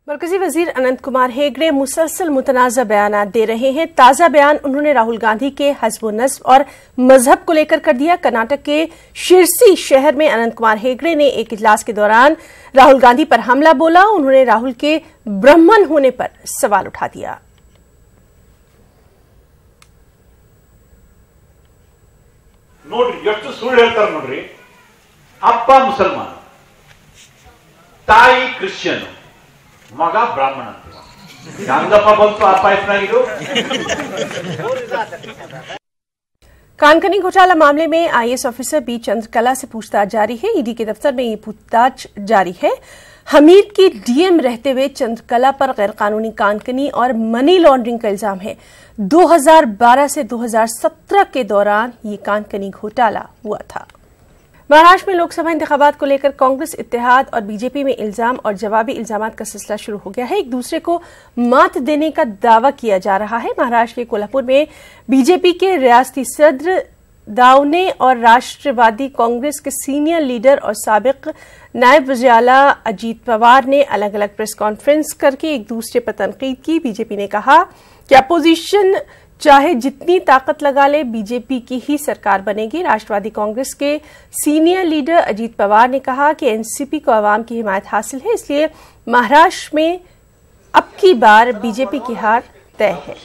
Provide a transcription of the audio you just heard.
मरकजी वजीर अनंत कुमार हेगड़े मुसलसल मुतनाज़ा बयान दे रहे हैं। ताज़ा बयान उन्होंने राहुल गांधी के हज़्ब नस्ब और मजहब को लेकर कर दिया। कर्नाटक के शिरसी शहर में अनंत कुमार हेगड़े ने एक इजलास के दौरान राहुल गांधी पर हमला बोला। उन्होंने राहुल के ब्राह्मण होने पर सवाल उठा दिया। नोड्री ಎಷ್ಟು ಸುಳ್ಳು ಹೇಳ್ತಾರೆ ನೋಡ್ರಿ। ಅಪ್ಪ ಮುಸಲ್ಮಾನ, ತಾಯಿ ಕ್ರಿಶ್ಚಿಯನ್, ಮಗ ಬ್ರಾಹ್ಮಣ ಅಂತ ಹೆಂಗಪ್ಪ ಬಂತು ಅಪ್ಪ ಹೆಸರಾಗಿದ್ದು? कानकनी घोटाला मामले में IAS ऑफिसर बी चंद्रकला से पूछताछ जारी है। ईडी के दफ्तर में ये पूछताछ जारी है। हमीर की डीएम रहते हुए चंद्रकला पर गैरकानूनी कानकनी और मनी लॉन्ड्रिंग का इल्जाम है। 2012 से 2017 के दौरान ये कानकनी घोटाला हुआ था। महाराष्ट्र में लोकसभा इंतखाबात को लेकर कांग्रेस, इत्तेहाद और बीजेपी में इल्जाम और जवाबी इल्जामात का सिलसिला शुरू हो गया है। एक दूसरे को मात देने का दावा किया जा रहा है। महाराष्ट्र के कोल्हापुर में बीजेपी के रियासती सदर दावने और राष्ट्रवादी कांग्रेस के सीनियर लीडर और साबिक नायब वज़ीर आला अजीत पवार ने अलग अलग प्रेस कॉन्फ्रेंस करके एक दूसरे पर तनकीद की। बीजेपी ने कहा कि अपोजिशन चाहे जितनी ताकत लगा ले, बीजेपी की ही सरकार बनेगी। राष्ट्रवादी कांग्रेस के सीनियर लीडर अजीत पवार ने कहा कि एनसीपी को आवाम की हिमायत हासिल है, इसलिए महाराष्ट्र में अब की बार बीजेपी की हार तय है।